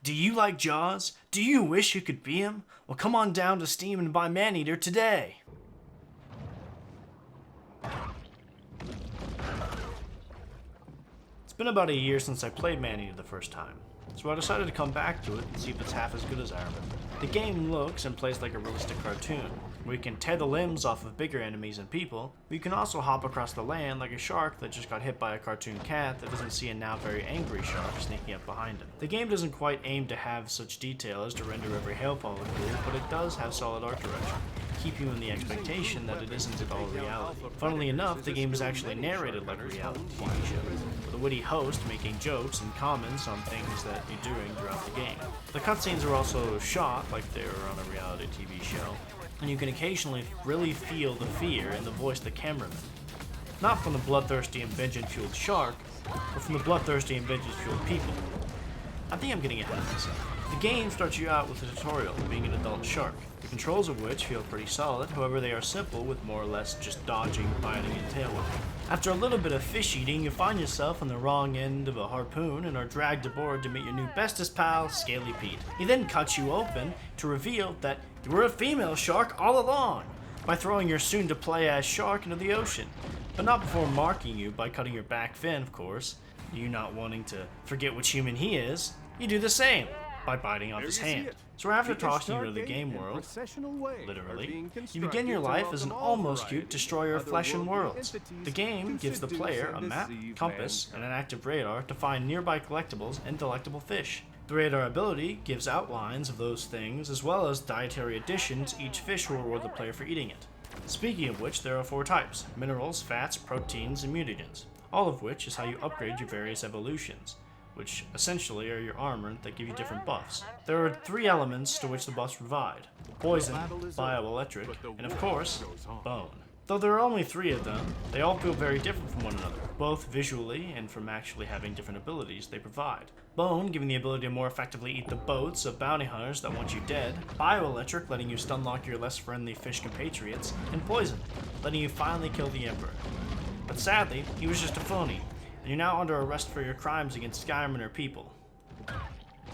Do you like Jaws? Do you wish you could be him? Well, come on down to Steam and buy Maneater today! It's been about a year since I played Maneater the first time, so I decided to come back to it and see if it's half as good as I remember. The game looks and plays like a realistic cartoon, where you can tear the limbs off of bigger enemies and people, but you can also hop across the land like a shark that just got hit by a cartoon cat that doesn't see a now very angry shark sneaking up behind him. The game doesn't quite aim to have such detail as to render every hail follicle, but it does have solid art direction, keep you in the expectation that it isn't at all reality. Funnily enough, the game is actually narrated like a reality TV show, with a witty host making jokes and comments on things that you're doing throughout the game. The cutscenes are also shot like they were on a reality TV show, and you can occasionally really feel the fear in the voice of the cameraman. Not from the bloodthirsty and vengeance-fueled shark, but from the bloodthirsty and vengeance-fueled people. I think I'm getting ahead of myself. The game starts you out with a tutorial being an adult shark, the controls of which feel pretty solid, however they are simple with more or less just dodging, biting, and tail whipping. After a little bit of fish eating, you find yourself on the wrong end of a harpoon and are dragged aboard to meet your new bestest pal, Scaly Pete. He then cuts you open to reveal that you were a female shark all along, by throwing your soon-to-play-as shark into the ocean, but not before marking you by cutting your back fin, of course. You not wanting to forget which human he is, you do the same by biting off his hand. So after tossing you to the game world, literally, you begin your life as an almost cute destroyer of flesh and worlds. The game gives the player a map, compass, and an active radar to find nearby collectibles and delectable fish. The radar ability gives outlines of those things as well as dietary additions each fish will reward the player for eating it. Speaking of which, there are 4 types: minerals, fats, proteins, and mutagens, all of which is how you upgrade your various evolutions, which essentially are your armor that give you different buffs. There are 3 elements to which the buffs provide: poison, bioelectric, and of course, bone. Though there are only 3 of them, they all feel very different from one another, both visually and from actually having different abilities they provide. Bone, giving the ability to more effectively eat the boats of bounty hunters that want you dead, bioelectric, letting you stunlock your less friendly fish compatriots, and poison, letting you finally kill the Emperor. But sadly, he was just a phony, and you're now under arrest for your crimes against Skyrimer people.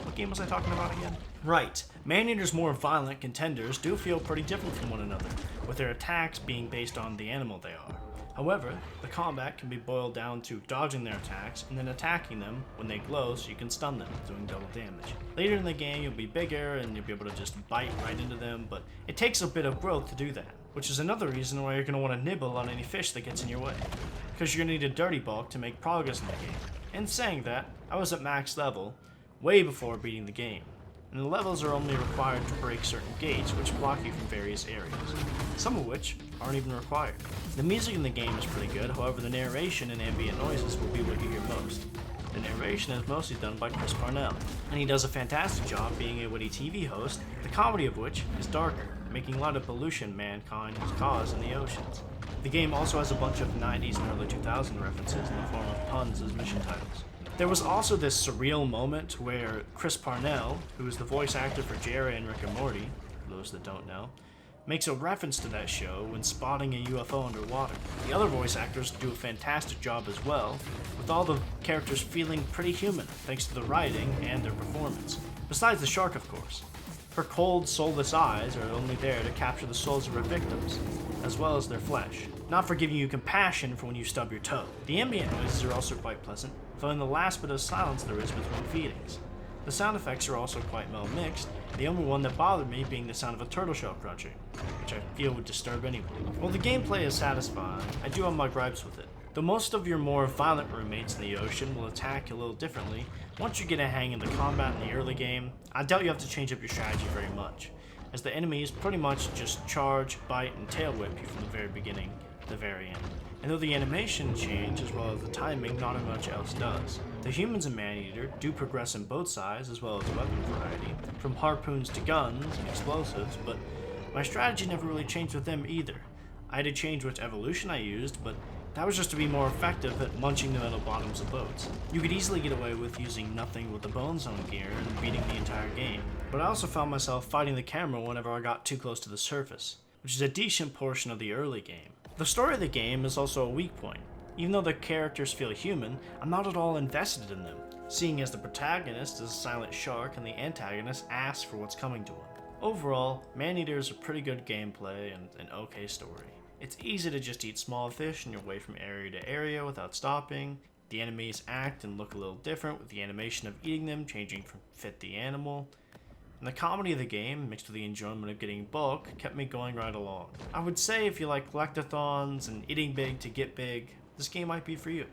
What game was I talking about again? Right, Maneater's more violent contenders do feel pretty different from one another, with their attacks being based on the animal they are. However, the combat can be boiled down to dodging their attacks and then attacking them when they glow so you can stun them, doing double damage. Later in the game you'll be bigger and you'll be able to just bite right into them, but it takes a bit of growth to do that, which is another reason why you're going to want to nibble on any fish that gets in your way, because you're going to need a dirty bulk to make progress in the game. And saying that, I was at max level way before beating the game, and the levels are only required to break certain gates which block you from various areas, some of which aren't even required. The music in the game is pretty good, however the narration and ambient noises will be what you hear most. The narration is mostly done by Chris Parnell, and he does a fantastic job being a witty TV host, the comedy of which is darker, making light of pollution mankind has caused in the oceans. The game also has a bunch of 90s and early 2000s references in the form of puns as mission titles. There was also this surreal moment where Chris Parnell, who is the voice actor for Jerry and Rick and Morty, for those that don't know, makes a reference to that show when spotting a UFO underwater. The other voice actors do a fantastic job as well, with all the characters feeling pretty human thanks to the writing and their performance. Besides the shark, of course. Her cold, soulless eyes are only there to capture the souls of her victims, as well as their flesh, not for giving you compassion for when you stub your toe. The ambient noises are also quite pleasant, filling the last bit of silence there is between feedings. The sound effects are also quite well mixed, the only one that bothered me being the sound of a turtle shell crunching, which I feel would disturb anyone. While the gameplay is satisfying, I do have my gripes with it. Though most of your more violent roommates in the ocean will attack you a little differently, once you get a hang of the combat in the early game, I doubt you have to change up your strategy very much, as the enemies pretty much just charge, bite, and tail whip you from the very beginning to the very end. And though the animation change as well as the timing, not much else does. The humans in Maneater do progress in both sides as well as weapon variety, from harpoons to guns and explosives, but my strategy never really changed with them either. I had to change which evolution I used, but that was just to be more effective at munching the metal bottoms of boats. You could easily get away with using nothing with the bone zone gear and beating the entire game, but I also found myself fighting the camera whenever I got too close to the surface, which is a decent portion of the early game. The story of the game is also a weak point. Even though the characters feel human, I'm not at all invested in them, seeing as the protagonist is a silent shark and the antagonist asks for what's coming to him. Overall, Maneater is a pretty good gameplay and an okay story. It's easy to just eat small fish in your way from area to area without stopping. The enemies act and look a little different, with the animation of eating them changing from fit the animal. And the comedy of the game, mixed with the enjoyment of getting bulk, kept me going right along. I would say if you like collectathons and eating big to get big, this game might be for you.